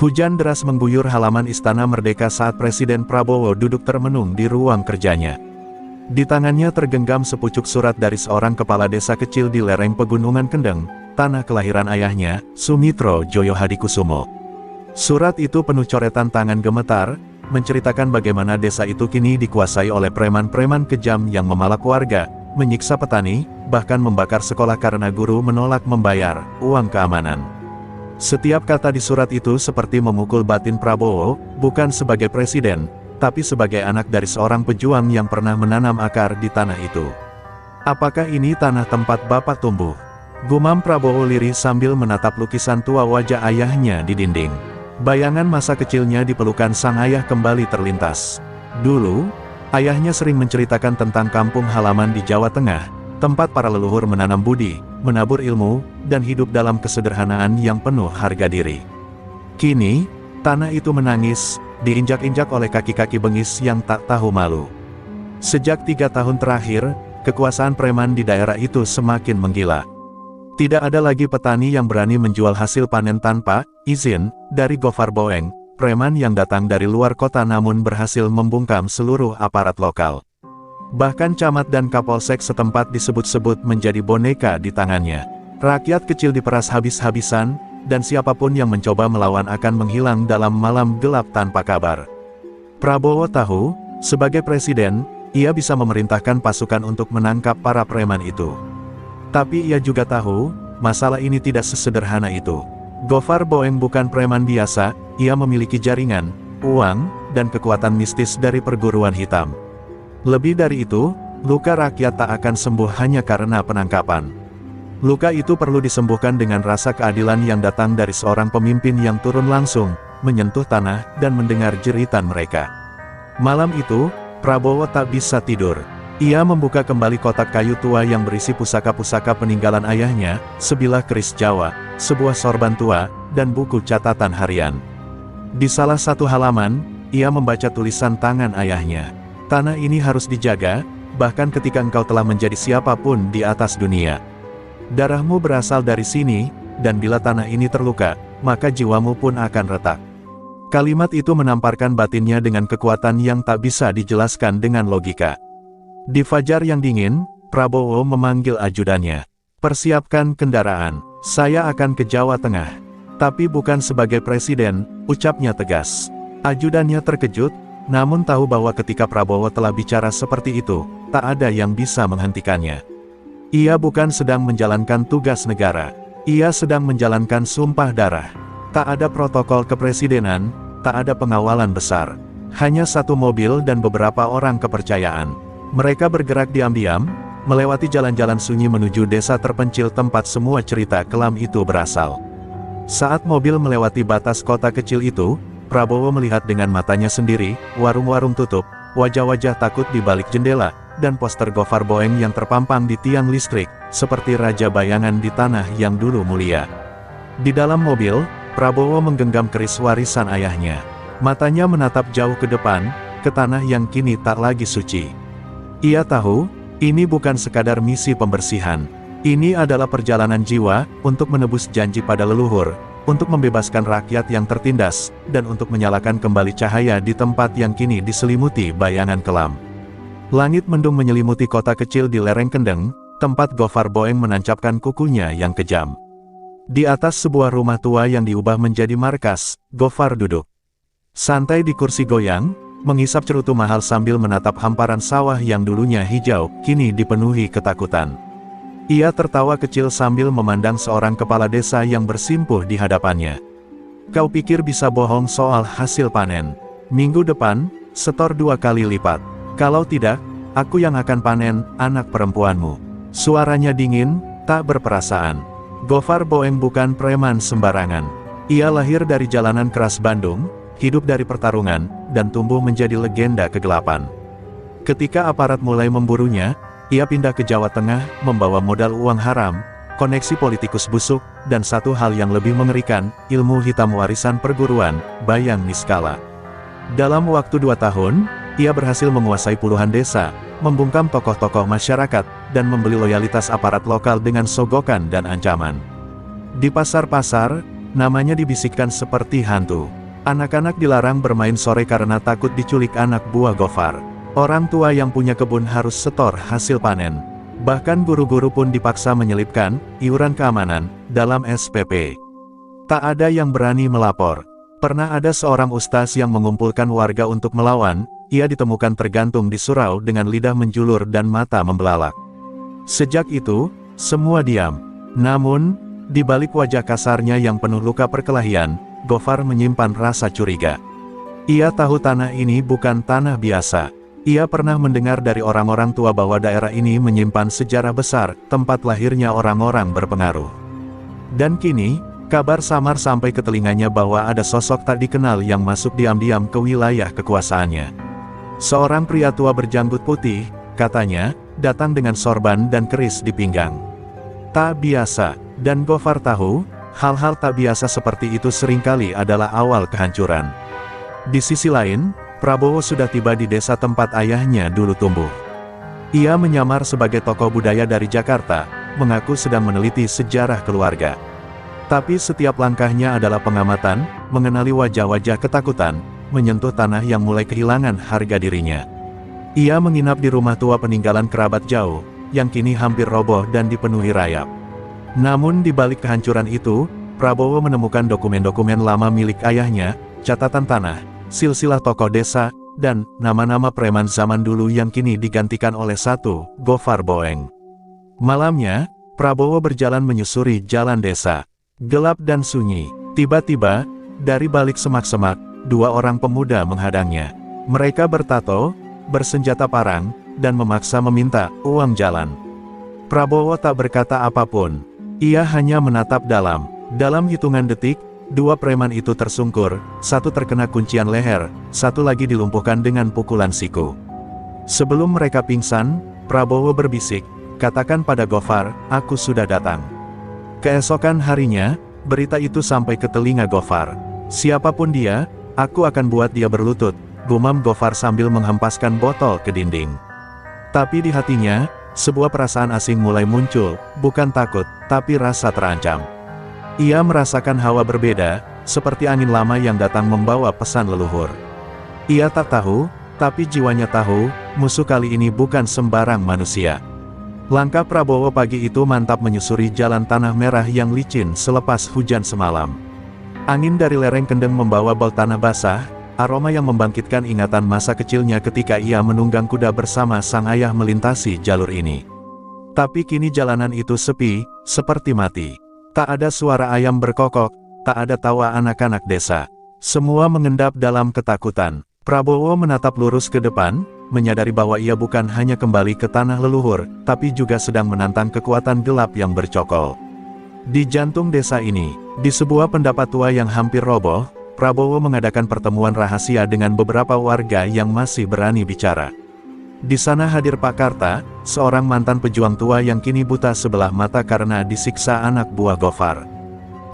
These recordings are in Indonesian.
Hujan deras mengguyur halaman Istana Merdeka saat Presiden Prabowo duduk termenung di ruang kerjanya. Di tangannya tergenggam sepucuk surat dari seorang kepala desa kecil di lereng Pegunungan Kendeng, tanah kelahiran ayahnya, Sumitro Joyo Hadikusumo. Surat itu penuh coretan tangan gemetar, menceritakan bagaimana desa itu kini dikuasai oleh preman-preman kejam yang memalak warga, menyiksa petani, bahkan membakar sekolah karena guru menolak membayar uang keamanan. Setiap kata di surat itu seperti memukul batin Prabowo, bukan sebagai presiden, tapi sebagai anak dari seorang pejuang yang pernah menanam akar di tanah itu. Apakah ini tanah tempat Bapak tumbuh? Gumam Prabowo lirih sambil menatap lukisan tua wajah ayahnya di dinding. Bayangan masa kecilnya di pelukan sang ayah kembali terlintas. Dulu, ayahnya sering menceritakan tentang kampung halaman di Jawa Tengah, tempat para leluhur menanam budi, menabur ilmu, dan hidup dalam kesederhanaan yang penuh harga diri. Kini, tanah itu menangis, diinjak-injak oleh kaki-kaki bengis yang tak tahu malu. Sejak 3 tahun terakhir, kekuasaan preman di daerah itu semakin menggila. Tidak ada lagi petani yang berani menjual hasil panen tanpa izin dari Gofar Boeng, preman yang datang dari luar kota namun berhasil membungkam seluruh aparat lokal. Bahkan camat dan kapolsek setempat disebut-sebut menjadi boneka di tangannya. Rakyat kecil diperas habis-habisan, dan siapapun yang mencoba melawan akan menghilang dalam malam gelap tanpa kabar. Prabowo tahu, sebagai presiden, ia bisa memerintahkan pasukan untuk menangkap para preman itu. Tapi ia juga tahu, masalah ini tidak sesederhana itu. Gofar Boeng bukan preman biasa, ia memiliki jaringan, uang, dan kekuatan mistis dari perguruan hitam. Lebih dari itu, luka rakyat tak akan sembuh hanya karena penangkapan. Luka itu perlu disembuhkan dengan rasa keadilan yang datang dari seorang pemimpin yang turun langsung, menyentuh tanah, dan mendengar jeritan mereka. Malam itu, Prabowo tak bisa tidur. Ia membuka kembali kotak kayu tua yang berisi pusaka-pusaka peninggalan ayahnya, sebilah keris Jawa, sebuah sorban tua, dan buku catatan harian. Di salah satu halaman, ia membaca tulisan tangan ayahnya. Tanah ini harus dijaga, bahkan ketika engkau telah menjadi siapapun di atas dunia. Darahmu berasal dari sini, dan bila tanah ini terluka, maka jiwamu pun akan retak. Kalimat itu menamparkan batinnya dengan kekuatan yang tak bisa dijelaskan dengan logika. Di fajar yang dingin, Prabowo memanggil ajudannya. Persiapkan kendaraan, saya akan ke Jawa Tengah. Tapi bukan sebagai presiden, ucapnya tegas. Ajudannya terkejut, namun tahu bahwa ketika Prabowo telah bicara seperti itu, tak ada yang bisa menghentikannya. Ia bukan sedang menjalankan tugas negara. Ia sedang menjalankan sumpah darah. Tak ada protokol kepresidenan, tak ada pengawalan besar. Hanya satu mobil dan beberapa orang kepercayaan. Mereka bergerak diam-diam, melewati jalan-jalan sunyi menuju desa terpencil tempat semua cerita kelam itu berasal. Saat mobil melewati batas kota kecil itu, Prabowo melihat dengan matanya sendiri, warung-warung tutup, wajah-wajah takut di balik jendela, dan poster Gofar Boeng yang terpampang di tiang listrik, seperti raja bayangan di tanah yang dulu mulia. Di dalam mobil, Prabowo menggenggam keris warisan ayahnya. Matanya menatap jauh ke depan, ke tanah yang kini tak lagi suci. Ia tahu, ini bukan sekadar misi pembersihan. Ini adalah perjalanan jiwa, untuk menebus janji pada leluhur, untuk membebaskan rakyat yang tertindas, dan untuk menyalakan kembali cahaya di tempat yang kini diselimuti bayangan kelam. Langit mendung menyelimuti kota kecil di lereng Kendeng, tempat Gofar Boeng menancapkan kukunya yang kejam. Di atas sebuah rumah tua yang diubah menjadi markas, Gofar duduk santai di kursi goyang, menghisap cerutu mahal sambil menatap hamparan sawah yang dulunya hijau, kini dipenuhi ketakutan. Ia tertawa kecil sambil memandang seorang kepala desa yang bersimpuh di hadapannya. Kau pikir bisa bohong soal hasil panen? Minggu depan, setor 2 kali lipat. Kalau tidak, aku yang akan panen anak perempuanmu. Suaranya dingin, tak berperasaan. Gofar Boeng bukan preman sembarangan. Ia lahir dari jalanan keras Bandung, hidup dari pertarungan, dan tumbuh menjadi legenda kegelapan. Ketika aparat mulai memburunya, ia pindah ke Jawa Tengah, membawa modal uang haram, koneksi politikus busuk, dan satu hal yang lebih mengerikan, ilmu hitam warisan perguruan, Bayang Niskala. Dalam waktu 2 tahun, ia berhasil menguasai puluhan desa, membungkam tokoh-tokoh masyarakat, dan membeli loyalitas aparat lokal dengan sogokan dan ancaman. Di pasar-pasar, Namanya dibisikkan seperti hantu. Anak-anak dilarang bermain sore karena takut diculik anak buah Gofar. Orang tua yang punya kebun harus setor hasil panen. Bahkan guru-guru pun dipaksa menyelipkan iuran keamanan dalam SPP. Tak ada yang berani melapor. Pernah ada seorang ustaz yang mengumpulkan warga untuk melawan. Ia ditemukan tergantung di surau dengan lidah menjulur dan mata membelalak. Sejak itu, semua diam. Namun, di balik wajah kasarnya yang penuh luka perkelahian, Gofar menyimpan rasa curiga. Ia tahu tanah ini bukan tanah biasa. Ia pernah mendengar dari orang-orang tua bahwa daerah ini menyimpan sejarah besar, tempat lahirnya orang-orang berpengaruh. Dan kini, kabar samar sampai ke telinganya bahwa ada sosok tak dikenal yang masuk diam-diam ke wilayah kekuasaannya. Seorang pria tua berjanggut putih, katanya, datang dengan sorban dan keris di pinggang. Tak biasa, dan Gofar tahu, hal-hal tak biasa seperti itu seringkali adalah awal kehancuran. Di sisi lain, Prabowo sudah tiba di desa tempat ayahnya dulu tumbuh. Ia menyamar sebagai tokoh budaya dari Jakarta, mengaku sedang meneliti sejarah keluarga. Tapi setiap langkahnya adalah pengamatan, mengenali wajah-wajah ketakutan, menyentuh tanah yang mulai kehilangan harga dirinya. Ia menginap di rumah tua peninggalan kerabat jauh, yang kini hampir roboh dan dipenuhi rayap. Namun di balik kehancuran itu, Prabowo menemukan dokumen-dokumen lama milik ayahnya, catatan tanah, silsilah tokoh desa, dan nama-nama preman zaman dulu yang kini digantikan oleh satu, Gofar Boeng. Malamnya, Prabowo berjalan menyusuri jalan desa. Gelap dan sunyi. Tiba-tiba, dari balik semak-semak, dua orang pemuda menghadangnya. Mereka bertato, bersenjata parang, dan memaksa meminta uang jalan. Prabowo tak berkata apapun. Ia hanya menatap dalam. Dalam hitungan detik, dua preman itu tersungkur, satu terkena kuncian leher, satu lagi dilumpuhkan dengan pukulan siku. Sebelum mereka pingsan, Prabowo berbisik, "Katakan pada Gofar, aku sudah datang." Keesokan harinya, berita itu sampai ke telinga Gofar. "Siapapun dia, aku akan buat dia berlutut," gumam Gofar sambil menghempaskan botol ke dinding. Tapi di hatinya, sebuah perasaan asing mulai muncul, bukan takut, tapi rasa terancam. Ia merasakan hawa berbeda, seperti angin lama yang datang membawa pesan leluhur. Ia tak tahu, tapi jiwanya tahu, musuh kali ini bukan sembarang manusia. Langkah Prabowo pagi itu mantap menyusuri jalan tanah merah yang licin selepas hujan semalam. Angin dari lereng kendeng membawa bau tanah basah, aroma yang membangkitkan ingatan masa kecilnya ketika ia menunggang kuda bersama sang ayah melintasi jalur ini. Tapi kini jalanan itu sepi, seperti mati. Tak ada suara ayam berkokok, tak ada tawa anak-anak desa. Semua mengendap dalam ketakutan. Prabowo menatap lurus ke depan, menyadari bahwa ia bukan hanya kembali ke tanah leluhur, tapi juga sedang menantang kekuatan gelap yang bercokol. Di jantung desa ini, di sebuah pendapat tua yang hampir roboh, Prabowo mengadakan pertemuan rahasia dengan beberapa warga yang masih berani bicara. Di sana hadir Pak Karta, seorang mantan pejuang tua yang kini buta sebelah mata karena disiksa anak buah Gofar.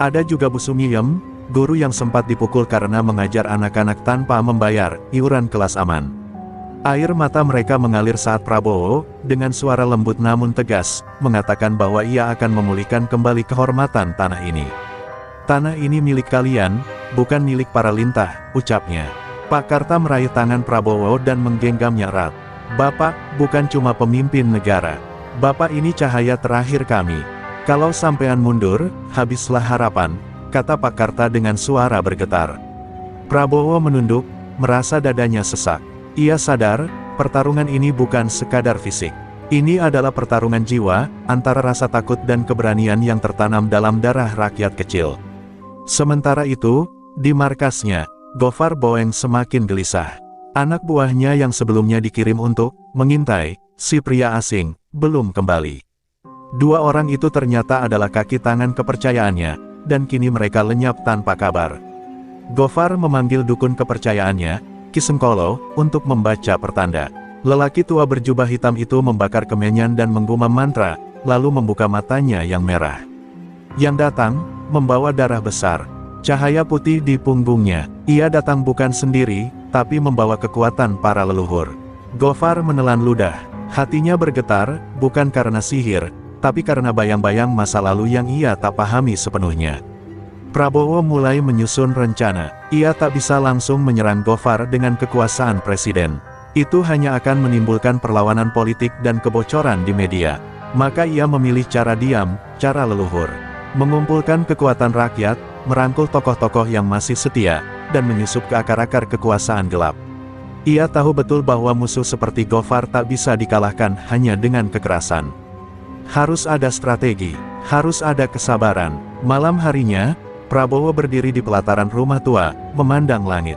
Ada juga Bu Sumiem, guru yang sempat dipukul karena mengajar anak-anak tanpa membayar iuran kelas aman. Air mata mereka mengalir saat Prabowo, dengan suara lembut namun tegas, mengatakan bahwa ia akan memulihkan kembali kehormatan tanah ini. "Tanah ini milik kalian, bukan milik para lintah," ucapnya. Pak Karta meraih tangan Prabowo dan menggenggamnya erat. "Bapak, bukan cuma pemimpin negara. Bapak ini cahaya terakhir kami. Kalau sampean mundur, habislah harapan," kata Pak Karta dengan suara bergetar. Prabowo menunduk, merasa dadanya sesak. Ia sadar, pertarungan ini bukan sekadar fisik. Ini adalah pertarungan jiwa, antara rasa takut dan keberanian yang tertanam dalam darah rakyat kecil. Sementara itu, di markasnya, Gofar Boeng semakin gelisah. Anak buahnya yang sebelumnya dikirim untuk mengintai si pria asing, belum kembali. Dua orang itu ternyata adalah kaki tangan kepercayaannya, dan kini mereka lenyap tanpa kabar. Gofar memanggil dukun kepercayaannya, Ki Sengkolo, untuk membaca pertanda. Lelaki tua berjubah hitam itu membakar kemenyan dan menggumam mantra, lalu membuka matanya yang merah. Yang datang, membawa darah besar. Cahaya putih di punggungnya. Ia datang bukan sendiri, tapi membawa kekuatan para leluhur. Gofar menelan ludah. Hatinya bergetar, bukan karena sihir, tapi karena bayang-bayang masa lalu yang ia tak pahami sepenuhnya. Prabowo mulai menyusun rencana. Ia tak bisa langsung menyerang Gofar dengan kekuasaan presiden. Itu hanya akan menimbulkan perlawanan politik dan kebocoran di media. Maka ia memilih cara diam, cara leluhur. Mengumpulkan kekuatan rakyat, merangkul tokoh-tokoh yang masih setia, dan menyusup ke akar-akar kekuasaan gelap. Ia tahu betul bahwa musuh seperti Gofar tak bisa dikalahkan hanya dengan kekerasan. Harus ada strategi, harus ada kesabaran. Malam harinya, Prabowo berdiri di pelataran rumah tua, memandang langit.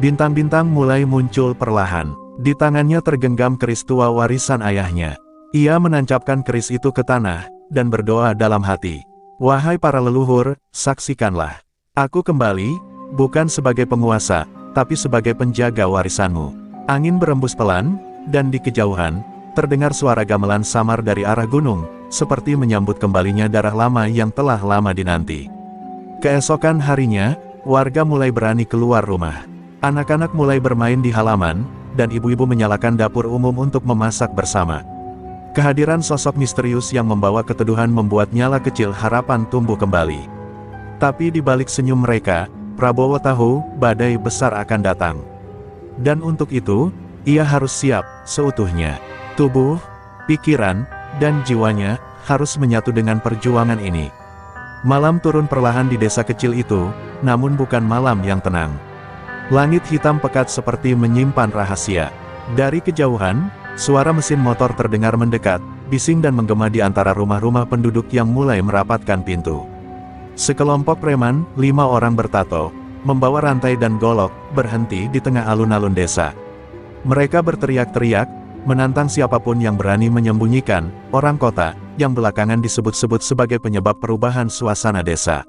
Bintang-bintang mulai muncul perlahan. Di tangannya tergenggam keris tua warisan ayahnya. Ia menancapkan keris itu ke tanah, dan berdoa dalam hati. Wahai para leluhur, saksikanlah. Aku kembali, bukan sebagai penguasa, tapi sebagai penjaga warisanmu. Angin berembus pelan, dan di kejauhan, terdengar suara gamelan samar dari arah gunung, seperti menyambut kembalinya darah lama yang telah lama dinanti. Keesokan harinya, warga mulai berani keluar rumah. Anak-anak mulai bermain di halaman, dan ibu-ibu menyalakan dapur umum untuk memasak bersama. Kehadiran sosok misterius yang membawa keteduhan membuat nyala kecil harapan tumbuh kembali. Tapi di balik senyum mereka, Prabowo tahu badai besar akan datang. Dan untuk itu, ia harus siap seutuhnya. Tubuh, pikiran, dan jiwanya harus menyatu dengan perjuangan ini. Malam turun perlahan di desa kecil itu, namun bukan malam yang tenang. Langit hitam pekat seperti menyimpan rahasia. Dari kejauhan, suara mesin motor terdengar mendekat, bising dan menggema di antara rumah-rumah penduduk yang mulai merapatkan pintu. Sekelompok preman, 5 orang bertato, membawa rantai dan golok, berhenti di tengah alun-alun desa. Mereka berteriak-teriak, menantang siapapun yang berani menyembunyikan orang kota, yang belakangan disebut-sebut sebagai penyebab perubahan suasana desa.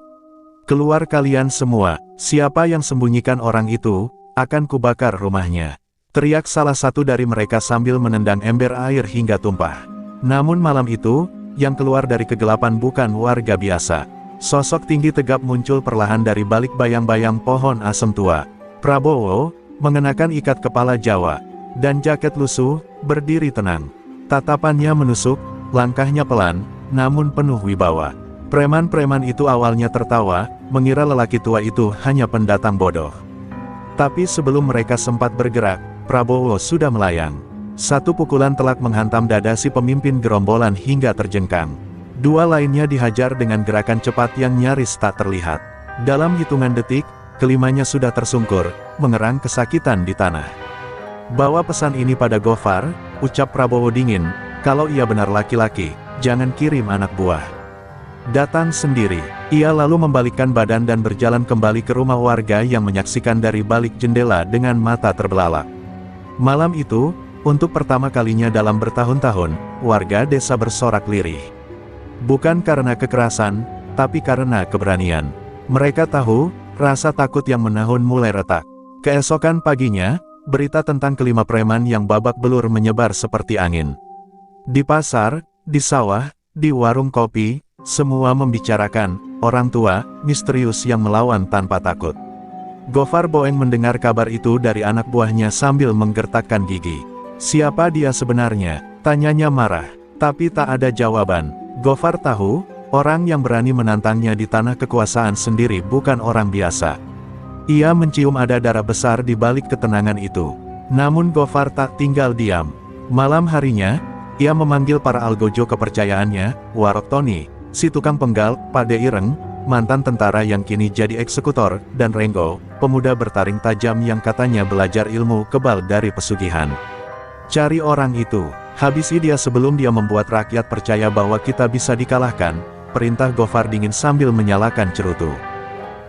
Keluar kalian semua, siapa yang sembunyikan orang itu, akan kubakar rumahnya. Teriak salah satu dari mereka sambil menendang ember air hingga tumpah. Namun malam itu, yang keluar dari kegelapan bukan warga biasa. Sosok tinggi tegap muncul perlahan dari balik bayang-bayang pohon asem tua. Prabowo, mengenakan ikat kepala Jawa, dan jaket lusuh, berdiri tenang. Tatapannya menusuk, langkahnya pelan, namun penuh wibawa. Preman-preman itu awalnya tertawa, mengira lelaki tua itu hanya pendatang bodoh. Tapi sebelum mereka sempat bergerak, Prabowo sudah melayang. Satu pukulan telak menghantam dada si pemimpin gerombolan hingga terjengkang. 2 lainnya dihajar dengan gerakan cepat yang nyaris tak terlihat. Dalam hitungan detik, kelimanya sudah tersungkur, mengerang kesakitan di tanah. Bawa pesan ini pada Gofar, ucap Prabowo dingin, kalau ia benar laki-laki, jangan kirim anak buah. Datang sendiri. Ia lalu membalikkan badan dan berjalan kembali ke rumah warga yang menyaksikan dari balik jendela dengan mata terbelalak. Malam itu, untuk pertama kalinya dalam bertahun-tahun, warga desa bersorak lirih. Bukan karena kekerasan, tapi karena keberanian. Mereka tahu, rasa takut yang menahun mulai retak. Keesokan paginya, berita tentang kelima preman yang babak belur menyebar seperti angin. Di pasar, di sawah, di warung kopi, semua membicarakan orang tua misterius yang melawan tanpa takut. Gofar Boeng mendengar kabar itu dari anak buahnya sambil menggertakkan gigi. Siapa dia sebenarnya? Tanyanya marah. Tapi tak ada jawaban. Gofar tahu, orang yang berani menantangnya di tanah kekuasaan sendiri bukan orang biasa. Ia mencium ada darah besar di balik ketenangan itu. Namun Gofar tak tinggal diam. Malam harinya, ia memanggil para algojo kepercayaannya, Warok Tony, si tukang penggal, Pade Ireng, mantan tentara yang kini jadi eksekutor, dan Renggo, pemuda bertaring tajam yang katanya belajar ilmu kebal dari pesugihan. Cari orang itu, habisi dia sebelum dia membuat rakyat percaya bahwa kita bisa dikalahkan, perintah Gofar dingin sambil menyalakan cerutu.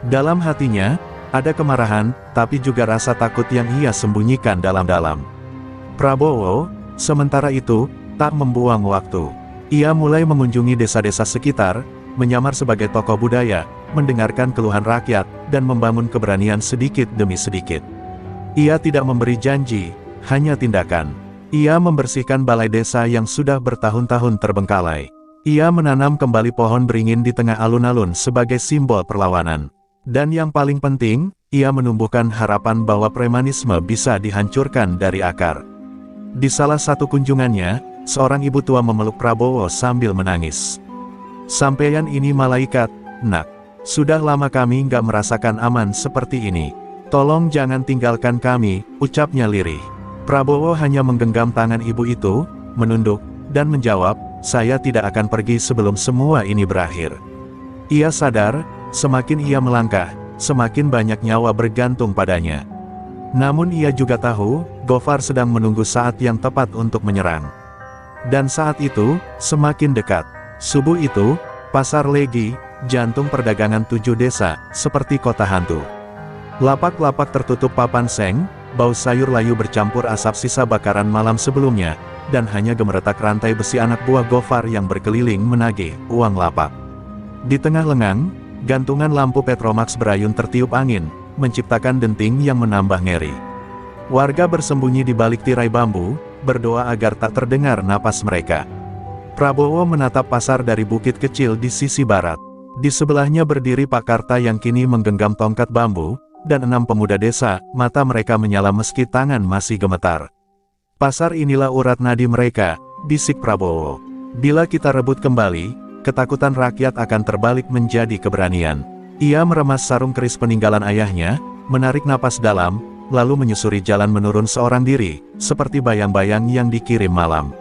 Dalam hatinya, ada kemarahan, tapi juga rasa takut yang ia sembunyikan dalam-dalam. Prabowo, sementara itu, tak membuang waktu. Ia mulai mengunjungi desa-desa sekitar, menyamar sebagai tokoh budaya, mendengarkan keluhan rakyat, dan membangun keberanian sedikit demi sedikit. Ia tidak memberi janji, hanya tindakan. Ia membersihkan balai desa yang sudah bertahun-tahun terbengkalai. Ia menanam kembali pohon beringin di tengah alun-alun sebagai simbol perlawanan. Dan yang paling penting, ia menumbuhkan harapan bahwa premanisme bisa dihancurkan dari akar. Di salah satu kunjungannya, seorang ibu tua memeluk Prabowo sambil menangis. Sampeyan ini malaikat, nak. Sudah lama kami nggak merasakan aman seperti ini. Tolong jangan tinggalkan kami, ucapnya lirih. Prabowo hanya menggenggam tangan ibu itu, menunduk, dan menjawab, saya tidak akan pergi sebelum semua ini berakhir. Ia sadar, semakin ia melangkah, semakin banyak nyawa bergantung padanya. Namun ia juga tahu, Gofar sedang menunggu saat yang tepat untuk menyerang. Dan saat itu, semakin dekat. Subuh itu, Pasar Legi, jantung perdagangan 7 desa, seperti kota hantu. Lapak-lapak tertutup papan seng, bau sayur layu bercampur asap sisa bakaran malam sebelumnya, dan hanya gemeretak rantai besi anak buah Gofar yang berkeliling menagih uang lapak. Di tengah lengang, gantungan lampu Petromax berayun tertiup angin, menciptakan denting yang menambah ngeri. Warga bersembunyi di balik tirai bambu, berdoa agar tak terdengar napas mereka. Prabowo menatap pasar dari bukit kecil di sisi barat. Di sebelahnya berdiri Pak Karta yang kini menggenggam tongkat bambu, dan 6 pemuda desa, mata mereka menyala meski tangan masih gemetar. Pasar inilah urat nadi mereka, bisik Prabowo. Bila kita rebut kembali, ketakutan rakyat akan terbalik menjadi keberanian. Ia meremas sarung keris peninggalan ayahnya, menarik napas dalam, lalu menyusuri jalan menurun seorang diri, seperti bayang-bayang yang dikirim malam.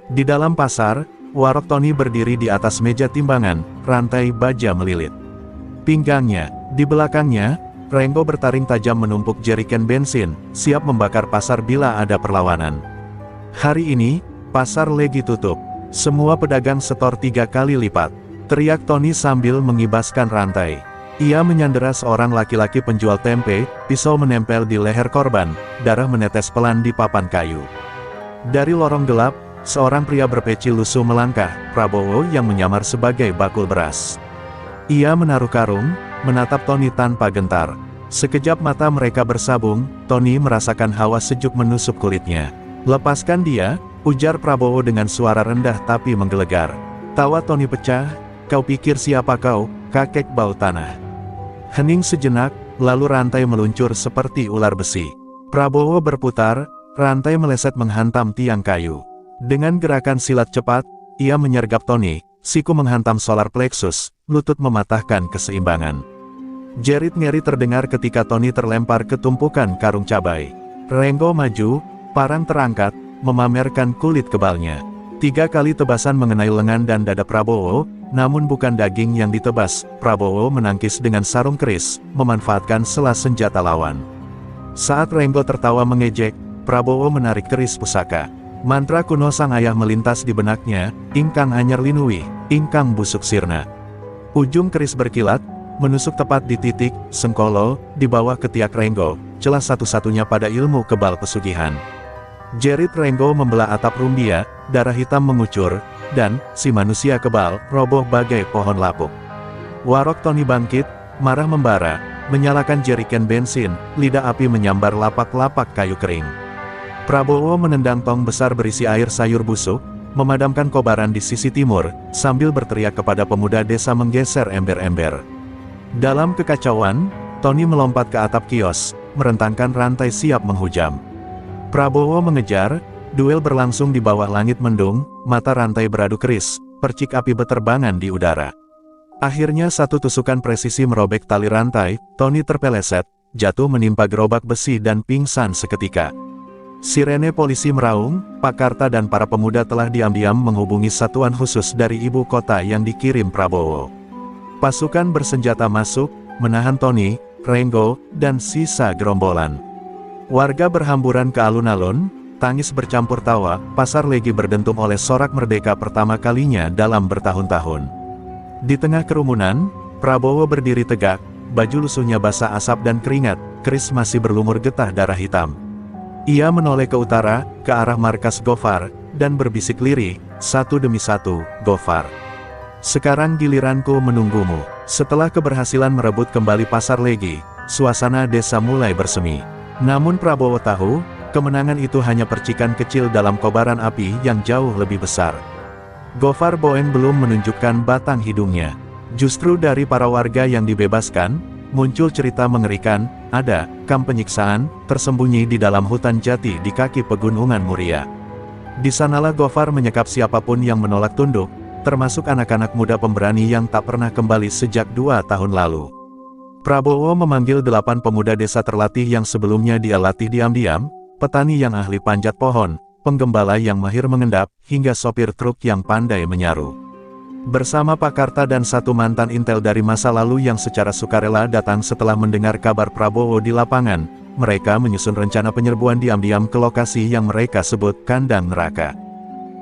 Di dalam pasar, Warok Tony berdiri di atas meja timbangan, rantai baja melilit pinggangnya. Di belakangnya, Renggo bertaring tajam menumpuk jeriken bensin, siap membakar pasar bila ada perlawanan. Hari ini, Pasar Legi tutup. Semua pedagang setor 3 kali lipat. Teriak Tony sambil mengibaskan rantai. Ia menyandera seorang laki-laki penjual tempe, pisau menempel di leher korban, darah menetes pelan di papan kayu. Dari lorong gelap, seorang pria berpeci lusuh melangkah, Prabowo yang menyamar sebagai bakul beras. Ia menaruh karung, menatap Tony tanpa gentar. Sekejap mata mereka bersabung, Tony merasakan hawa sejuk menusuk kulitnya. Lepaskan dia, ujar Prabowo dengan suara rendah tapi menggelegar. Tawa Tony pecah, kau pikir siapa kau, kakek bau tanah. Hening sejenak, lalu rantai meluncur seperti ular besi. Prabowo berputar, rantai meleset menghantam tiang kayu. Dengan gerakan silat cepat, ia menyergap Tony, siku menghantam solar plexus, lutut mematahkan keseimbangan. Jerit ngeri terdengar ketika Tony terlempar ke tumpukan karung cabai. Renggo maju, parang terangkat, memamerkan kulit kebalnya. 3 kali tebasan mengenai lengan dan dada Prabowo, namun bukan daging yang ditebas. Prabowo menangkis dengan sarung keris, memanfaatkan sela senjata lawan. Saat Renggo tertawa mengejek, Prabowo menarik keris pusaka. Mantra kuno sang ayah melintas di benaknya, ingkang anyar linui, ingkang busuk sirna. Ujung keris berkilat, menusuk tepat di titik Sengkolo, di bawah ketiak Renggo, celah satu-satunya pada ilmu kebal pesugihan. Jerit Renggo membelah atap rumbia, darah hitam mengucur, dan si manusia kebal roboh bagai pohon lapuk. Warok Tony bangkit, marah membara, menyalakan jeriken bensin, lidah api menyambar lapak-lapak kayu kering. Prabowo menendang tong besar berisi air sayur busuk, memadamkan kobaran di sisi timur, sambil berteriak kepada pemuda desa menggeser ember-ember. Dalam kekacauan, Tony melompat ke atap kios, merentangkan rantai siap menghujam. Prabowo mengejar, duel berlangsung di bawah langit mendung, mata rantai beradu keris, percik api beterbangan di udara. Akhirnya satu tusukan presisi merobek tali rantai, Tony terpeleset, jatuh menimpa gerobak besi dan pingsan seketika. Sirene polisi meraung, Pak Karta dan para pemuda telah diam-diam menghubungi satuan khusus dari ibu kota yang dikirim Prabowo. Pasukan bersenjata masuk, menahan Tony, Renggo, dan sisa gerombolan. Warga berhamburan ke alun-alun, tangis bercampur tawa, Pasar Legi berdentum oleh sorak merdeka pertama kalinya dalam bertahun-tahun. Di tengah kerumunan, Prabowo berdiri tegak, baju lusuhnya basah asap dan keringat, keris masih berlumur getah darah hitam. Ia menoleh ke utara, ke arah markas Gofar, dan berbisik lirih, satu demi satu, Gofar. Sekarang giliranku menunggumu. Setelah keberhasilan merebut kembali Pasar Legi, suasana desa mulai bersemi. Namun Prabowo tahu, kemenangan itu hanya percikan kecil dalam kobaran api yang jauh lebih besar. Gofar Boeng belum menunjukkan batang hidungnya. Justru dari para warga yang dibebaskan, muncul cerita mengerikan, ada kamp penyiksaan, tersembunyi di dalam hutan jati di kaki pegunungan Muria. Di sanalah Gofar menyekap siapapun yang menolak tunduk, termasuk anak-anak muda pemberani yang tak pernah kembali sejak 2 tahun lalu. Prabowo memanggil 8 pemuda desa terlatih yang sebelumnya dia latih diam-diam, petani yang ahli panjat pohon, penggembala yang mahir mengendap, hingga sopir truk yang pandai menyaru. Bersama Pak Karta dan satu mantan intel dari masa lalu yang secara sukarela datang setelah mendengar kabar Prabowo di lapangan, mereka menyusun rencana penyerbuan diam-diam ke lokasi yang mereka sebut kandang neraka.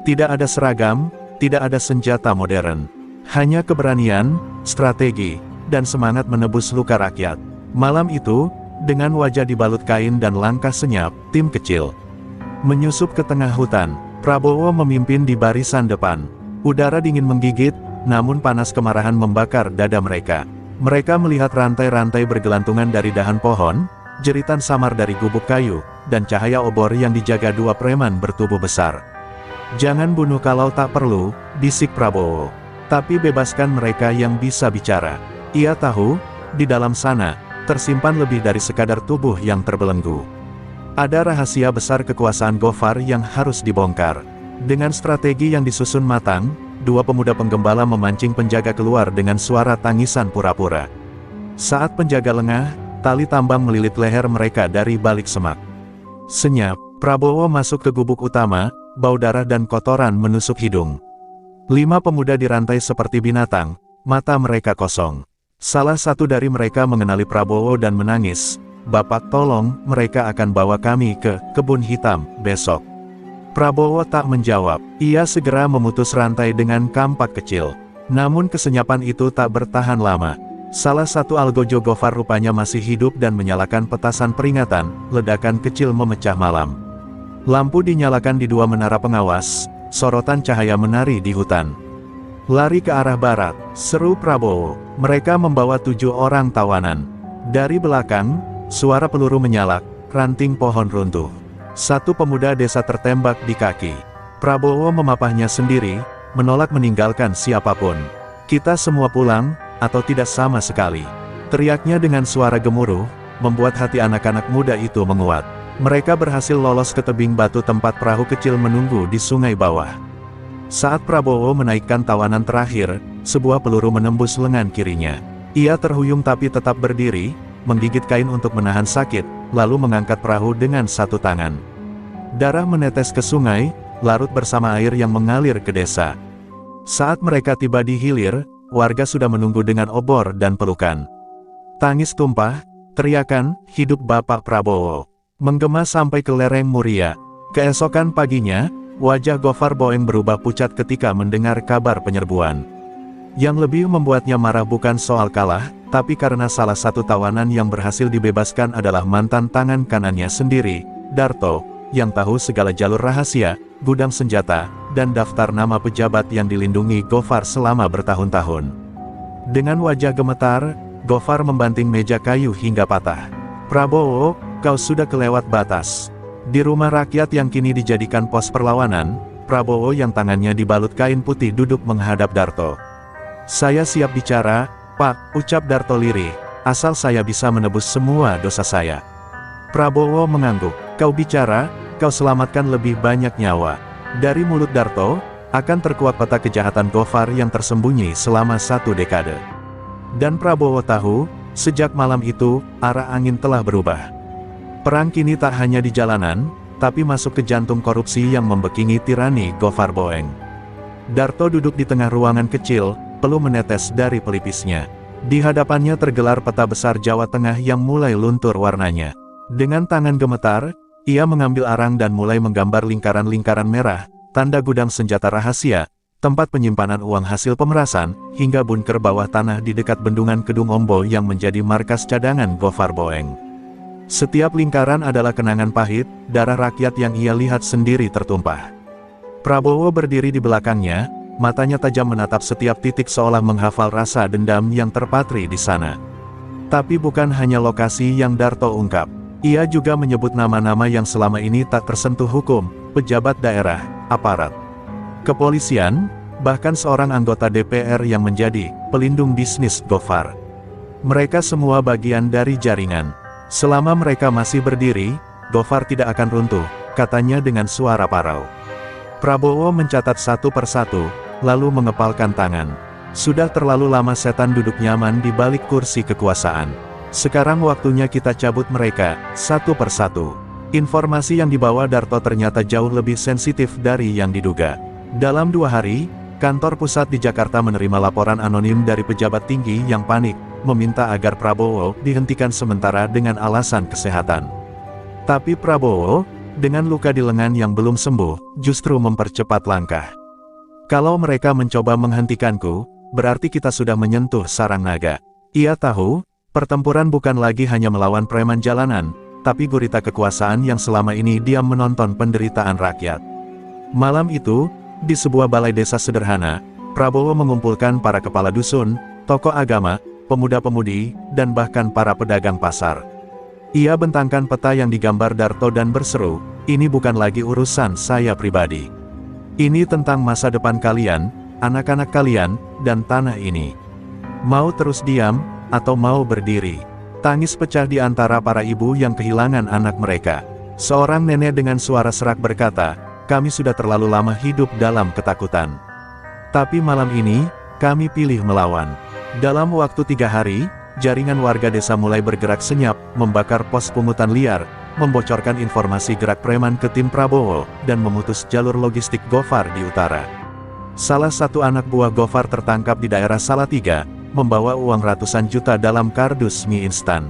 Tidak ada seragam, tidak ada senjata modern. Hanya keberanian, strategi, dan semangat menebus luka rakyat. Malam itu, dengan wajah dibalut kain dan langkah senyap, tim kecil menyusup ke tengah hutan. Prabowo memimpin di barisan depan. Udara dingin menggigit, namun panas kemarahan membakar dada mereka. Mereka melihat rantai-rantai bergelantungan dari dahan pohon, jeritan samar dari gubuk kayu, dan cahaya obor yang dijaga 2 preman bertubuh besar. "Jangan bunuh kalau tak perlu," bisik Prabowo. "Tapi bebaskan mereka yang bisa bicara." Ia tahu, di dalam sana, tersimpan lebih dari sekadar tubuh yang terbelenggu. Ada rahasia besar kekuasaan Gofar yang harus dibongkar. Dengan strategi yang disusun matang, 2 pemuda penggembala memancing penjaga keluar dengan suara tangisan pura-pura. Saat penjaga lengah, tali tambang melilit leher mereka dari balik semak. Senyap, Prabowo masuk ke gubuk utama, bau darah dan kotoran menusuk hidung. 5 pemuda dirantai seperti binatang, mata mereka kosong. Salah satu dari mereka mengenali Prabowo dan menangis, "Bapak tolong, mereka akan bawa kami ke kebun hitam besok." Prabowo tak menjawab, ia segera memutus rantai dengan kampak kecil. Namun kesenyapan itu tak bertahan lama. Salah satu algojo Gofar rupanya masih hidup dan menyalakan petasan peringatan, ledakan kecil memecah malam. Lampu dinyalakan di 2 menara pengawas, sorotan cahaya menari di hutan. "Lari ke arah barat," seru Prabowo. Mereka membawa 7 orang tawanan. Dari belakang, suara peluru menyalak, ranting pohon runtuh. Satu pemuda desa tertembak di kaki. Prabowo memapahnya sendiri, menolak meninggalkan siapapun. "Kita semua pulang, atau tidak sama sekali." Teriaknya dengan suara gemuruh, membuat hati anak-anak muda itu menguat. Mereka berhasil lolos ke tebing batu tempat perahu kecil menunggu di sungai bawah. Saat Prabowo menaikkan tawanan terakhir, sebuah peluru menembus lengan kirinya. Ia terhuyung tapi tetap berdiri, menggigit kain untuk menahan sakit, lalu mengangkat perahu dengan satu tangan. Darah menetes ke sungai, larut bersama air yang mengalir ke desa. Saat mereka tiba di hilir, warga sudah menunggu dengan obor dan pelukan. Tangis tumpah, teriakan, "Hidup Bapak Prabowo!" menggema sampai ke lereng Muria. Keesokan paginya, wajah Gofar Boeng berubah pucat ketika mendengar kabar penyerbuan. Yang lebih membuatnya marah bukan soal kalah, tapi karena salah satu tawanan yang berhasil dibebaskan adalah mantan tangan kanannya sendiri, Darto, yang tahu segala jalur rahasia, gudang senjata, dan daftar nama pejabat yang dilindungi Gofar selama bertahun-tahun. Dengan wajah gemetar, Gofar membanting meja kayu hingga patah. "Prabowo, kau sudah kelewat batas." Di rumah rakyat yang kini dijadikan pos perlawanan, Prabowo yang tangannya dibalut kain putih duduk menghadap Darto. "Saya siap bicara, Pak," ucap Darto lirih, "asal saya bisa menebus semua dosa saya." Prabowo mengangguk, "Kau bicara, kau selamatkan lebih banyak nyawa." Dari mulut Darto, akan terkuak peta kejahatan Gofar yang tersembunyi selama 1 dekade. Dan Prabowo tahu, sejak malam itu, arah angin telah berubah. Perang kini tak hanya di jalanan, tapi masuk ke jantung korupsi yang membekingi tirani Gofar Boeng. Darto duduk di tengah ruangan kecil, peluh menetes dari pelipisnya. Di hadapannya tergelar peta besar Jawa Tengah yang mulai luntur warnanya. Dengan tangan gemetar, ia mengambil arang dan mulai menggambar lingkaran-lingkaran merah, tanda gudang senjata rahasia, tempat penyimpanan uang hasil pemerasan, hingga bunker bawah tanah di dekat bendungan Kedung Ombo yang menjadi markas cadangan Gofar Boeng. Setiap lingkaran adalah kenangan pahit, darah rakyat yang ia lihat sendiri tertumpah. Prabowo berdiri di belakangnya, matanya tajam menatap setiap titik seolah menghafal rasa dendam yang terpatri di sana. Tapi bukan hanya lokasi yang Darto ungkap. Ia juga menyebut nama-nama yang selama ini tak tersentuh hukum, pejabat daerah, aparat kepolisian, bahkan seorang anggota DPR yang menjadi pelindung bisnis Gofar. Mereka semua bagian dari jaringan. Selama mereka masih berdiri, Gofar tidak akan runtuh, katanya dengan suara parau. Prabowo mencatat satu persatu, lalu mengepalkan tangan. Sudah terlalu lama setan duduk nyaman di balik kursi kekuasaan. Sekarang waktunya kita cabut mereka, satu persatu. Informasi yang dibawa Darto ternyata jauh lebih sensitif dari yang diduga. Dalam 2 hari, kantor pusat di Jakarta menerima laporan anonim dari pejabat tinggi yang panik, meminta agar Prabowo dihentikan sementara dengan alasan kesehatan. Tapi Prabowo, dengan luka di lengan yang belum sembuh, justru mempercepat langkah. Kalau mereka mencoba menghentikanku, berarti kita sudah menyentuh sarang naga. Ia tahu, pertempuran bukan lagi hanya melawan preman jalanan, tapi gurita kekuasaan yang selama ini diam menonton penderitaan rakyat. Malam itu, di sebuah balai desa sederhana, Prabowo mengumpulkan para kepala dusun, tokoh agama, pemuda-pemudi, dan bahkan para pedagang pasar. Ia bentangkan peta yang digambar Darto dan berseru, "Ini bukan lagi urusan saya pribadi. Ini tentang masa depan kalian, anak-anak kalian, dan tanah ini. Mau terus diam, atau mau berdiri?" Tangis pecah di antara para ibu yang kehilangan anak mereka. Seorang nenek dengan suara serak berkata, "Kami sudah terlalu lama hidup dalam ketakutan. Tapi malam ini, kami pilih melawan." Dalam waktu 3 hari, jaringan warga desa mulai bergerak senyap, membakar pos pungutan liar, membocorkan informasi gerak preman ke tim Prabowo, dan memutus jalur logistik Gofar di utara. Salah satu anak buah Gofar tertangkap di daerah Salatiga, membawa uang ratusan juta dalam kardus mie instan.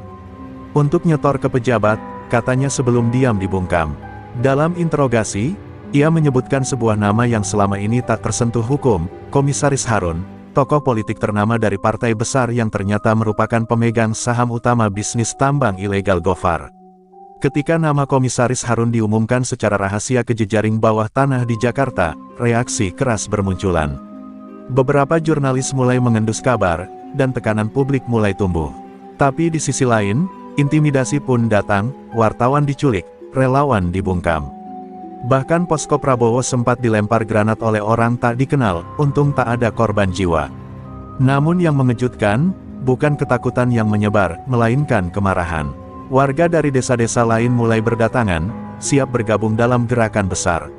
Untuk nyetor ke pejabat, katanya sebelum diam dibungkam. Dalam interogasi, ia menyebutkan sebuah nama yang selama ini tak tersentuh hukum, Komisaris Harun, tokoh politik ternama dari partai besar yang ternyata merupakan pemegang saham utama bisnis tambang ilegal Gofar. Ketika nama Komisaris Harun diumumkan secara rahasia ke jejaring bawah tanah di Jakarta, reaksi keras bermunculan. Beberapa jurnalis mulai mengendus kabar, dan tekanan publik mulai tumbuh. Tapi di sisi lain, intimidasi pun datang, wartawan diculik, relawan dibungkam. Bahkan posko Prabowo sempat dilempar granat oleh orang tak dikenal, untung tak ada korban jiwa. Namun yang mengejutkan, bukan ketakutan yang menyebar, melainkan kemarahan. Warga dari desa-desa lain mulai berdatangan, siap bergabung dalam gerakan besar.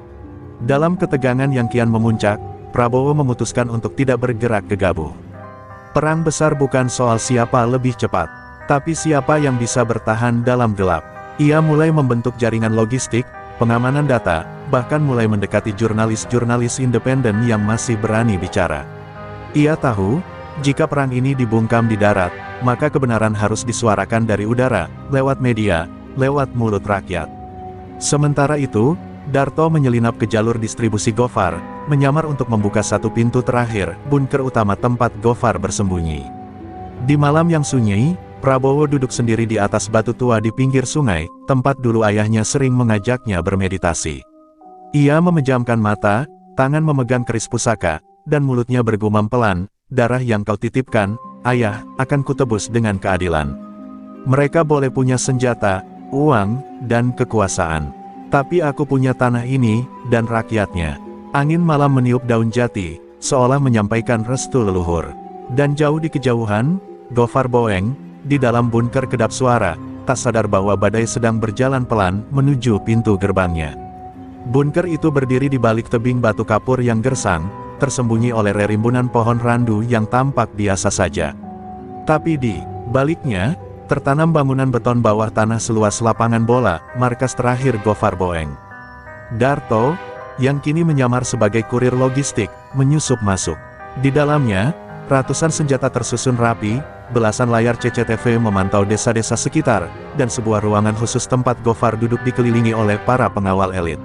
Dalam ketegangan yang kian memuncak, Prabowo memutuskan untuk tidak bergerak gegabah. Perang besar bukan soal siapa lebih cepat, tapi siapa yang bisa bertahan dalam gelap. Ia mulai membentuk jaringan logistik, pengamanan data, bahkan mulai mendekati jurnalis-jurnalis independen yang masih berani bicara. Ia tahu, jika perang ini dibungkam di darat, maka kebenaran harus disuarakan dari udara, lewat media, lewat mulut rakyat. Sementara itu, Darto menyelinap ke jalur distribusi Gofar, menyamar untuk membuka satu pintu terakhir, bunker utama tempat Gofar bersembunyi. Di malam yang sunyi, Prabowo duduk sendiri di atas batu tua di pinggir sungai, tempat dulu ayahnya sering mengajaknya bermeditasi. Ia memejamkan mata, tangan memegang keris pusaka, dan mulutnya bergumam pelan, "Darah yang kau titipkan, ayah, akan kutebus dengan keadilan. Mereka boleh punya senjata, uang, dan kekuasaan. Tapi aku punya tanah ini, dan rakyatnya." Angin malam meniup daun jati, seolah menyampaikan restu leluhur. Dan jauh di kejauhan, Gofar Boeng, di dalam bunker kedap suara, tak sadar bahwa badai sedang berjalan pelan menuju pintu gerbangnya. Bunker itu berdiri di balik tebing batu kapur yang gersang, tersembunyi oleh rerimbunan pohon randu yang tampak biasa saja. Tapi di baliknya, tertanam bangunan beton bawah tanah seluas lapangan bola, markas terakhir Gofar Boeng. Darto, yang kini menyamar sebagai kurir logistik, menyusup masuk. Di dalamnya, ratusan senjata tersusun rapi, belasan layar CCTV memantau desa-desa sekitar, dan sebuah ruangan khusus tempat Gofar duduk dikelilingi oleh para pengawal elit.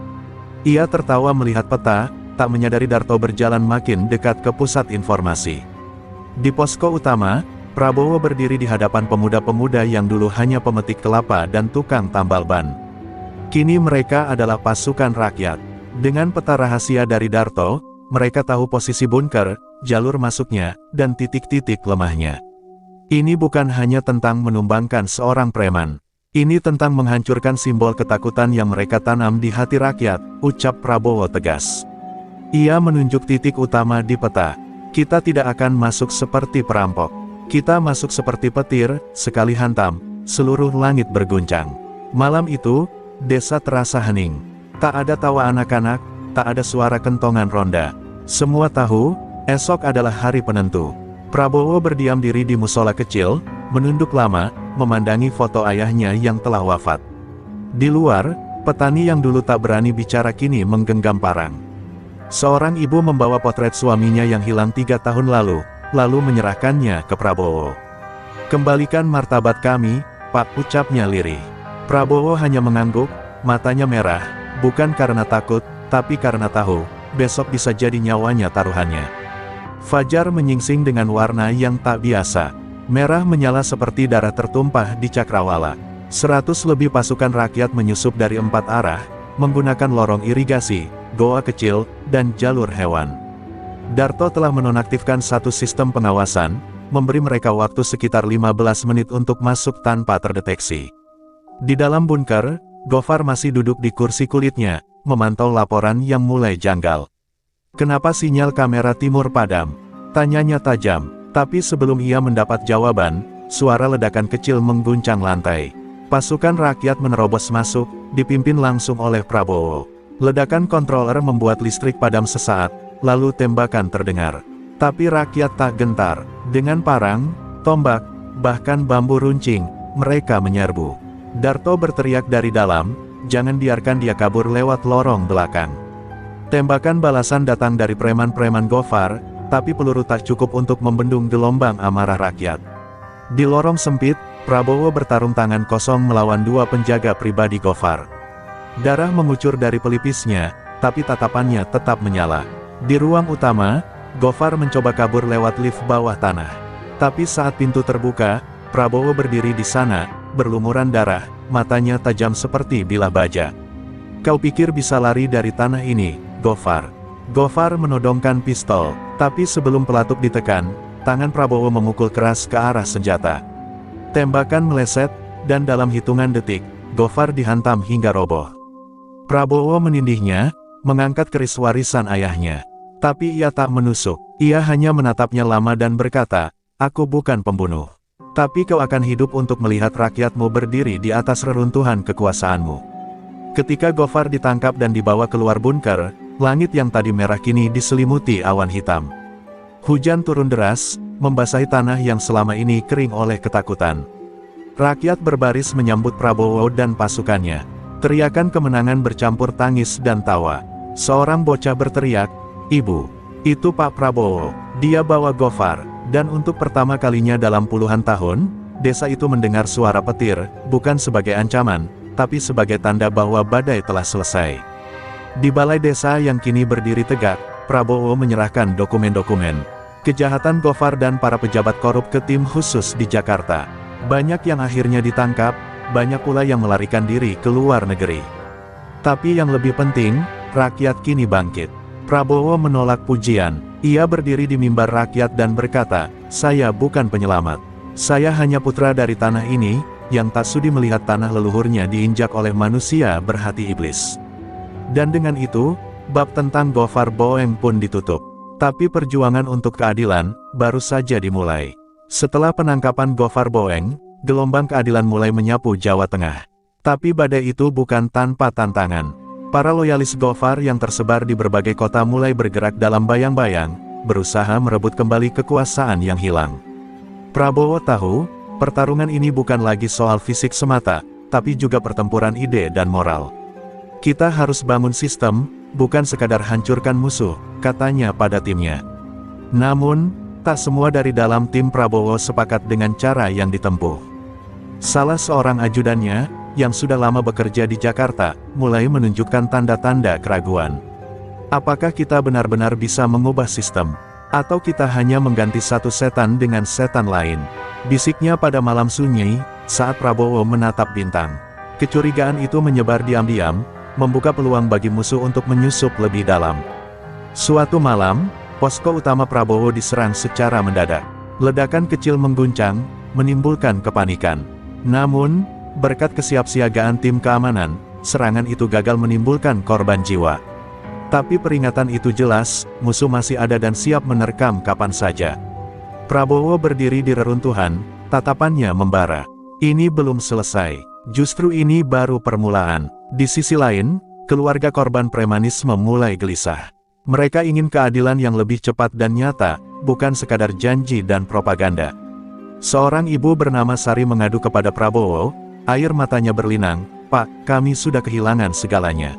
Ia tertawa melihat peta, tak menyadari Darto berjalan makin dekat ke pusat informasi. Di posko utama, Prabowo berdiri di hadapan pemuda-pemuda yang dulu hanya pemetik kelapa dan tukang tambal ban. Kini mereka adalah pasukan rakyat. Dengan peta rahasia dari Darto, mereka tahu posisi bunker, jalur masuknya, dan titik-titik lemahnya. Ini bukan hanya tentang menumbangkan seorang preman. Ini tentang menghancurkan simbol ketakutan yang mereka tanam di hati rakyat, ucap Prabowo tegas. Ia menunjuk titik utama di peta. Kita tidak akan masuk seperti perampok. Kita masuk seperti petir, sekali hantam, seluruh langit berguncang. Malam itu, desa terasa hening. Tak ada tawa anak-anak, tak ada suara kentongan ronda. Semua tahu, esok adalah hari penentu. Prabowo berdiam diri di musola kecil, menunduk lama, memandangi foto ayahnya yang telah wafat. Di luar, petani yang dulu tak berani bicara kini menggenggam parang. Seorang ibu membawa potret suaminya yang hilang 3 tahun lalu menyerahkannya ke Prabowo. "Kembalikan martabat kami, Pak," ucapnya lirih. Prabowo hanya mengangguk, matanya merah, bukan karena takut, tapi karena tahu, besok bisa jadi nyawanya taruhannya. Fajar menyingsing dengan warna yang tak biasa. Merah menyala seperti darah tertumpah di cakrawala. 100 lebih pasukan rakyat menyusup dari 4 arah, menggunakan lorong irigasi, goa kecil, dan jalur hewan. Darto telah menonaktifkan satu sistem pengawasan, memberi mereka waktu sekitar 15 menit untuk masuk tanpa terdeteksi. Di dalam bunker, Gofar masih duduk di kursi kulitnya, memantau laporan yang mulai janggal. "Kenapa sinyal kamera timur padam?" tanyanya tajam, tapi sebelum ia mendapat jawaban, suara ledakan kecil mengguncang lantai. Pasukan rakyat menerobos masuk, dipimpin langsung oleh Prabowo. Ledakan kontroler membuat listrik padam sesaat, lalu tembakan terdengar. Tapi rakyat tak gentar. Dengan parang, tombak, bahkan bambu runcing, mereka menyerbu. Darto berteriak dari dalam, "Jangan biarkan dia kabur lewat lorong belakang." Tembakan balasan datang dari preman-preman Gofar, tapi peluru tak cukup untuk membendung gelombang amarah rakyat. Di lorong sempit, Prabowo bertarung tangan kosong melawan 2 penjaga pribadi Gofar. Darah mengucur dari pelipisnya, tapi tatapannya tetap menyala. Di ruang utama, Gofar mencoba kabur lewat lift bawah tanah. Tapi saat pintu terbuka, Prabowo berdiri di sana, berlumuran darah, matanya tajam seperti bilah baja. "Kau pikir bisa lari dari tanah ini, Gofar?" Gofar menodongkan pistol, tapi sebelum pelatuk ditekan, tangan Prabowo memukul keras ke arah senjata. Tembakan meleset, dan dalam hitungan detik, Gofar dihantam hingga roboh. Prabowo menindihnya, mengangkat keris warisan ayahnya. Tapi ia tak menusuk, ia hanya menatapnya lama dan berkata, "Aku bukan pembunuh. Tapi kau akan hidup untuk melihat rakyatmu berdiri di atas reruntuhan kekuasaanmu." Ketika Gofar ditangkap dan dibawa keluar bunker, langit yang tadi merah kini diselimuti awan hitam. Hujan turun deras, membasahi tanah yang selama ini kering oleh ketakutan. Rakyat berbaris menyambut Prabowo dan pasukannya. Teriakan kemenangan bercampur tangis dan tawa. Seorang bocah berteriak, "Ibu, itu Pak Prabowo, dia bawa Gofar." Dan untuk pertama kalinya dalam puluhan tahun, desa itu mendengar suara petir, bukan sebagai ancaman, tapi sebagai tanda bahwa badai telah selesai. Di balai desa yang kini berdiri tegak, Prabowo menyerahkan dokumen-dokumen kejahatan Gofar dan para pejabat korup ke tim khusus di Jakarta. Banyak yang akhirnya ditangkap, banyak pula yang melarikan diri ke luar negeri. Tapi yang lebih penting, rakyat kini bangkit. Prabowo menolak pujian. Ia berdiri di mimbar rakyat dan berkata, "Saya bukan penyelamat. Saya hanya putra dari tanah ini, yang tak sudi melihat tanah leluhurnya diinjak oleh manusia berhati iblis." Dan dengan itu, bab tentang Gofar Boeng pun ditutup. Tapi perjuangan untuk keadilan, baru saja dimulai. Setelah penangkapan Gofar Boeng, gelombang keadilan mulai menyapu Jawa Tengah. Tapi badai itu bukan tanpa tantangan. Para loyalis Gofar yang tersebar di berbagai kota mulai bergerak dalam bayang-bayang, berusaha merebut kembali kekuasaan yang hilang. Prabowo tahu, pertarungan ini bukan lagi soal fisik semata, tapi juga pertempuran ide dan moral. "Kita harus bangun sistem, bukan sekadar hancurkan musuh," katanya pada timnya. Namun, tak semua dari dalam tim Prabowo sepakat dengan cara yang ditempuh. Salah seorang ajudannya, yang sudah lama bekerja di Jakarta, mulai menunjukkan tanda-tanda keraguan. "Apakah kita benar-benar bisa mengubah sistem? Atau kita hanya mengganti satu setan dengan setan lain?" bisiknya pada malam sunyi, saat Prabowo menatap bintang. Kecurigaan itu menyebar diam-diam, membuka peluang bagi musuh untuk menyusup lebih dalam. Suatu malam, posko utama Prabowo diserang secara mendadak. Ledakan kecil mengguncang, menimbulkan kepanikan. Namun, berkat kesiapsiagaan tim keamanan, serangan itu gagal menimbulkan korban jiwa. Tapi peringatan itu jelas, musuh masih ada dan siap menerkam kapan saja. Prabowo berdiri di reruntuhan, tatapannya membara. Ini belum selesai. Justru ini baru permulaan. Di sisi lain, keluarga korban premanisme mulai gelisah. Mereka ingin keadilan yang lebih cepat dan nyata, bukan sekadar janji dan propaganda. Seorang ibu bernama Sari mengadu kepada Prabowo, air matanya berlinang, "Pak, kami sudah kehilangan segalanya.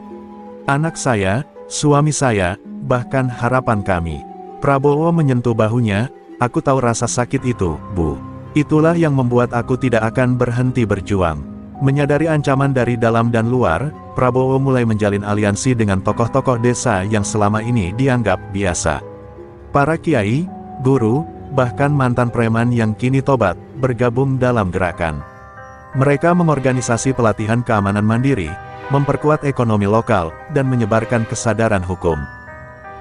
Anak saya, suami saya, bahkan harapan kami." Prabowo menyentuh bahunya, "Aku tahu rasa sakit itu, Bu. Itulah yang membuat aku tidak akan berhenti berjuang." Menyadari ancaman dari dalam dan luar, Prabowo mulai menjalin aliansi dengan tokoh-tokoh desa yang selama ini dianggap biasa. Para kiai, guru, bahkan mantan preman yang kini tobat, bergabung dalam gerakan. Mereka mengorganisasi pelatihan keamanan mandiri, memperkuat ekonomi lokal, dan menyebarkan kesadaran hukum.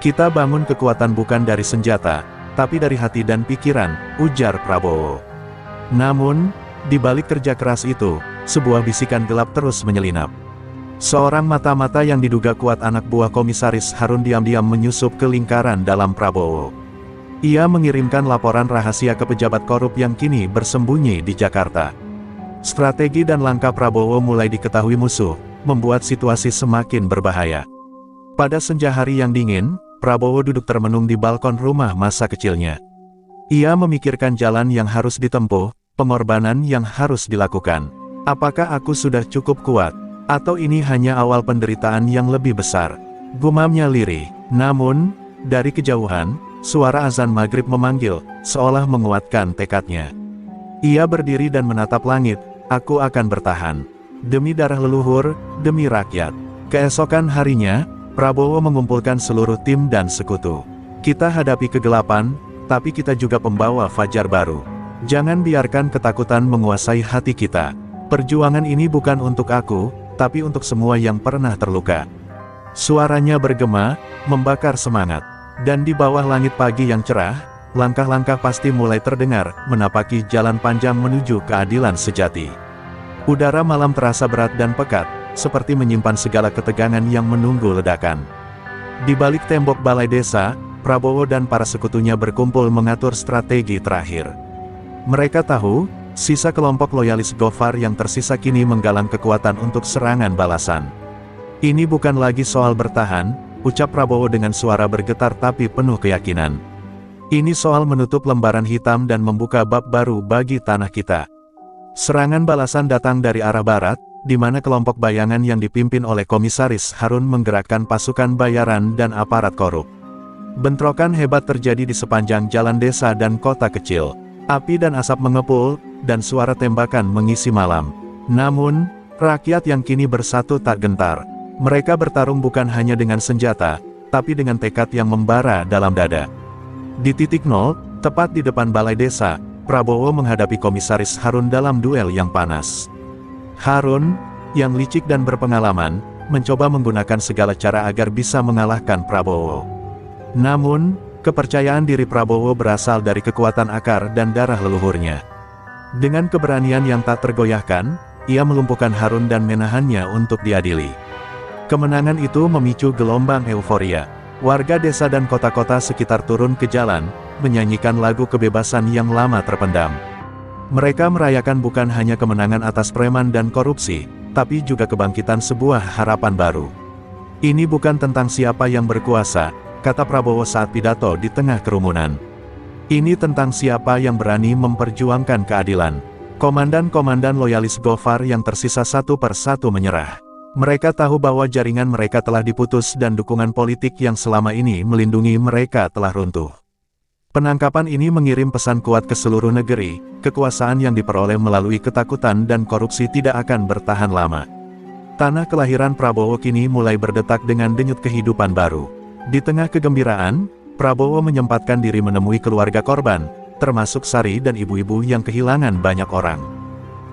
"Kita bangun kekuatan bukan dari senjata, tapi dari hati dan pikiran," ujar Prabowo. Namun, di balik kerja keras itu, sebuah bisikan gelap terus menyelinap. Seorang mata-mata yang diduga kuat anak buah Komisaris Harun diam-diam menyusup ke lingkaran dalam Prabowo. Ia mengirimkan laporan rahasia ke pejabat korup yang kini bersembunyi di Jakarta. Strategi dan langkah Prabowo mulai diketahui musuh, membuat situasi semakin berbahaya. Pada senja hari yang dingin, Prabowo duduk termenung di balkon rumah masa kecilnya. Ia memikirkan jalan yang harus ditempuh, pengorbanan yang harus dilakukan. Apakah aku sudah cukup kuat? Atau ini hanya awal penderitaan yang lebih besar? Gumamnya lirih. Namun, dari kejauhan, suara azan maghrib memanggil, seolah menguatkan tekadnya. Ia berdiri dan menatap langit, "Aku akan bertahan. Demi darah leluhur, demi rakyat." Keesokan harinya, Prabowo mengumpulkan seluruh tim dan sekutu. "Kita hadapi kegelapan, tapi kita juga pembawa fajar baru. Jangan biarkan ketakutan menguasai hati kita. Perjuangan ini bukan untuk aku, tapi untuk semua yang pernah terluka." Suaranya bergema, membakar semangat. Dan di bawah langit pagi yang cerah, langkah-langkah pasti mulai terdengar, menapaki jalan panjang menuju keadilan sejati. Udara malam terasa berat dan pekat, seperti menyimpan segala ketegangan yang menunggu ledakan. Di balik tembok balai desa, Prabowo dan para sekutunya berkumpul mengatur strategi terakhir. Mereka tahu, sisa kelompok loyalis Gofar yang tersisa kini menggalang kekuatan untuk serangan balasan. "Ini bukan lagi soal bertahan," ucap Prabowo dengan suara bergetar tapi penuh keyakinan. "Ini soal menutup lembaran hitam dan membuka bab baru bagi tanah kita." Serangan balasan datang dari arah barat, di mana kelompok bayangan yang dipimpin oleh Komisaris Harun menggerakkan pasukan bayaran dan aparat korup. Bentrokan hebat terjadi di sepanjang jalan desa dan kota kecil. Api dan asap mengepul, dan suara tembakan mengisi malam. Namun, rakyat yang kini bersatu tak gentar. Mereka bertarung bukan hanya dengan senjata, tapi dengan tekad yang membara dalam dada. Di titik nol, tepat di depan balai desa, Prabowo menghadapi Komisaris Harun dalam duel yang panas. Harun, yang licik dan berpengalaman, mencoba menggunakan segala cara agar bisa mengalahkan Prabowo. Namun, kepercayaan diri Prabowo berasal dari kekuatan akar dan darah leluhurnya. Dengan keberanian yang tak tergoyahkan, ia melumpuhkan Harun dan menahannya untuk diadili. Kemenangan itu memicu gelombang euforia. Warga desa dan kota-kota sekitar turun ke jalan, menyanyikan lagu kebebasan yang lama terpendam. Mereka merayakan bukan hanya kemenangan atas preman dan korupsi, tapi juga kebangkitan sebuah harapan baru. "Ini bukan tentang siapa yang berkuasa," kata Prabowo saat pidato di tengah kerumunan. "Ini tentang siapa yang berani memperjuangkan keadilan." Komandan-komandan loyalis Gofar yang tersisa satu persatu menyerah. Mereka tahu bahwa jaringan mereka telah diputus dan dukungan politik yang selama ini melindungi mereka telah runtuh. Penangkapan ini mengirim pesan kuat ke seluruh negeri, kekuasaan yang diperoleh melalui ketakutan dan korupsi tidak akan bertahan lama. Tanah kelahiran Prabowo kini mulai berdetak dengan denyut kehidupan baru. Di tengah kegembiraan, Prabowo menyempatkan diri menemui keluarga korban, termasuk Sari dan ibu-ibu yang kehilangan banyak orang.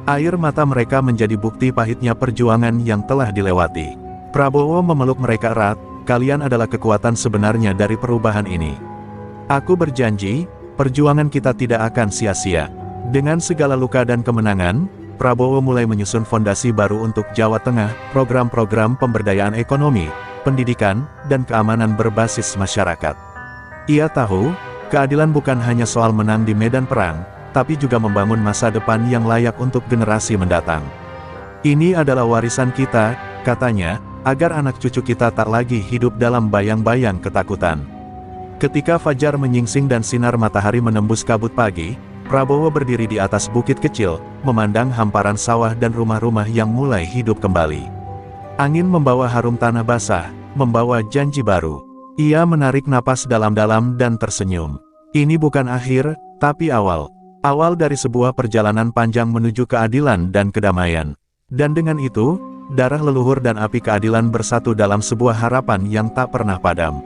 Air mata mereka menjadi bukti pahitnya perjuangan yang telah dilewati. Prabowo memeluk mereka erat, "Kalian adalah kekuatan sebenarnya dari perubahan ini. Aku berjanji, perjuangan kita tidak akan sia-sia." Dengan segala luka dan kemenangan, Prabowo mulai menyusun fondasi baru untuk Jawa Tengah, program-program pemberdayaan ekonomi, pendidikan, dan keamanan berbasis masyarakat. Ia tahu, keadilan bukan hanya soal menang di medan perang, tapi juga membangun masa depan yang layak untuk generasi mendatang. "Ini adalah warisan kita," katanya, agar anak cucu kita tak lagi hidup dalam bayang-bayang ketakutan. Ketika fajar menyingsing dan sinar matahari menembus kabut pagi, Prabowo berdiri di atas bukit kecil, memandang hamparan sawah dan rumah-rumah yang mulai hidup kembali. Angin membawa harum tanah basah, membawa janji baru. Ia menarik napas dalam-dalam dan tersenyum. Ini bukan akhir, tapi awal. Awal dari sebuah perjalanan panjang menuju keadilan dan kedamaian. Dan dengan itu, darah leluhur dan api keadilan bersatu dalam sebuah harapan yang tak pernah padam.